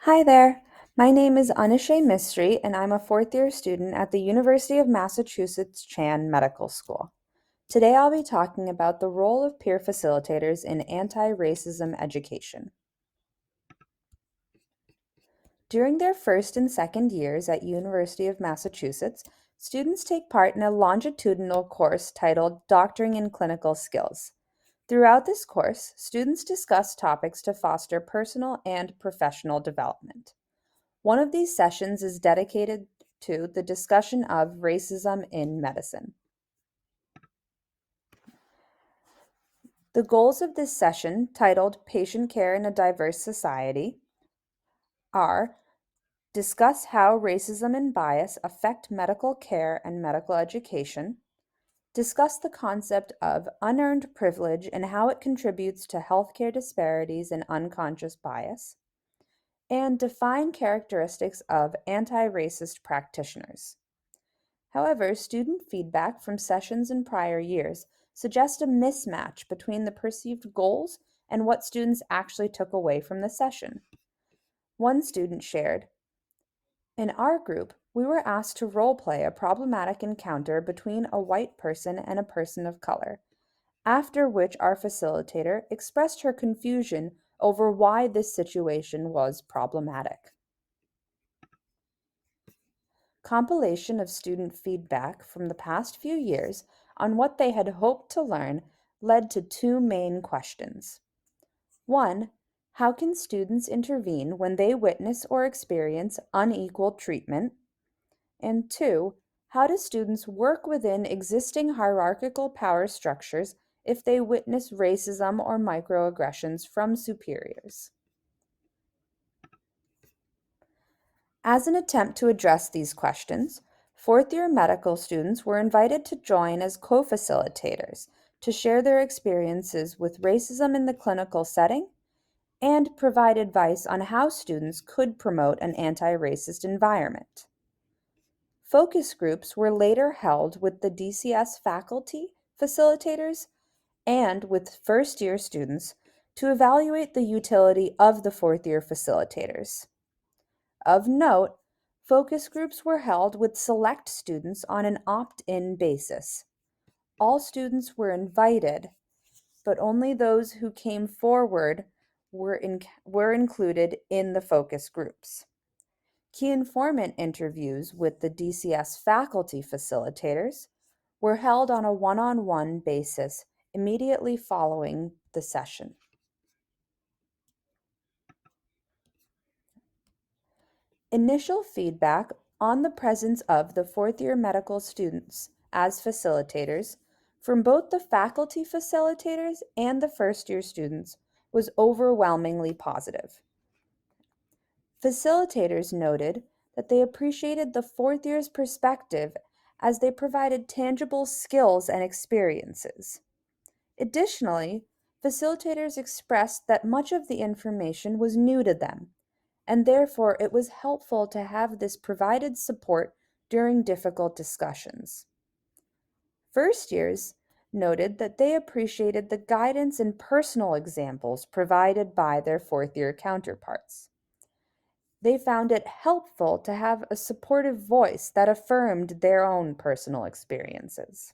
Hi there. My name is Anushay Mistry, and I'm a fourth-year student at the University of Massachusetts Chan Medical School. Today I'll be talking about the role of peer facilitators in anti-racism education. During their first and second years at University of Massachusetts, students take part in a longitudinal course titled Doctoring in Clinical Skills. Throughout this course, students discuss topics to foster personal and professional development. One of these sessions is dedicated to the discussion of racism in medicine. The goals of this session, titled Patient Care in a Diverse Society, are discuss how racism and bias affect medical care and medical education, discuss the concept of unearned privilege and how it contributes to healthcare disparities and unconscious bias, and define characteristics of anti-racist practitioners. However, student feedback from sessions in prior years suggests a mismatch between the perceived goals and what students actually took away from the session. One student shared, "In our group, we were asked to role-play a problematic encounter between a white person and a person of color, after which our facilitator expressed her confusion over why this situation was problematic." Compilation of student feedback from the past few years on what they had hoped to learn led to two main questions. One, how can students intervene when they witness or experience unequal treatment? And two, how do students work within existing hierarchical power structures if they witness racism or microaggressions from superiors? As an attempt to address these questions, fourth-year medical students were invited to join as co-facilitators to share their experiences with racism in the clinical setting and provide advice on how students could promote an anti-racist environment. Focus groups were later held with the DCS faculty facilitators and with first-year students to evaluate the utility of the fourth-year facilitators. Of note, focus groups were held with select students on an opt-in basis. All students were invited, but only those who came forward were included in the focus groups. Key informant interviews with the DCS faculty facilitators were held on a one-on-one basis immediately following the session. Initial feedback on the presence of the fourth-year medical students as facilitators from both the faculty facilitators and the first-year students was overwhelmingly positive. Facilitators noted that they appreciated the fourth year's perspective as they provided tangible skills and experiences. Additionally, facilitators expressed that much of the information was new to them, and therefore it was helpful to have this provided support during difficult discussions. First years noted that they appreciated the guidance and personal examples provided by their fourth-year counterparts. They found it helpful to have a supportive voice that affirmed their own personal experiences.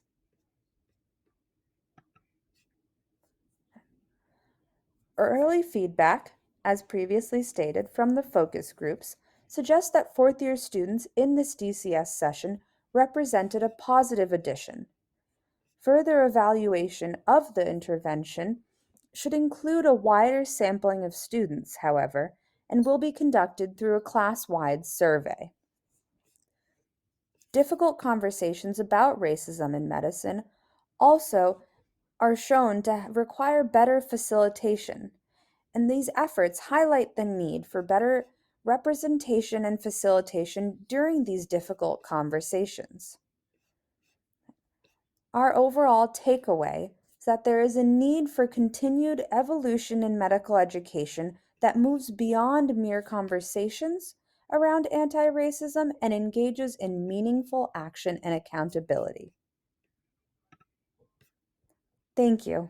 Early feedback, as previously stated from the focus groups, suggests that fourth-year students in this DCS session represented a positive addition. Further evaluation of the intervention should include a wider sampling of students, however, and will be conducted through a class-wide survey. Difficult conversations about racism in medicine also are shown to require better facilitation, and these efforts highlight the need for better representation and facilitation during these difficult conversations. Our overall takeaway is that there is a need for continued evolution in medical education that moves beyond mere conversations around anti-racism and engages in meaningful action and accountability. Thank you.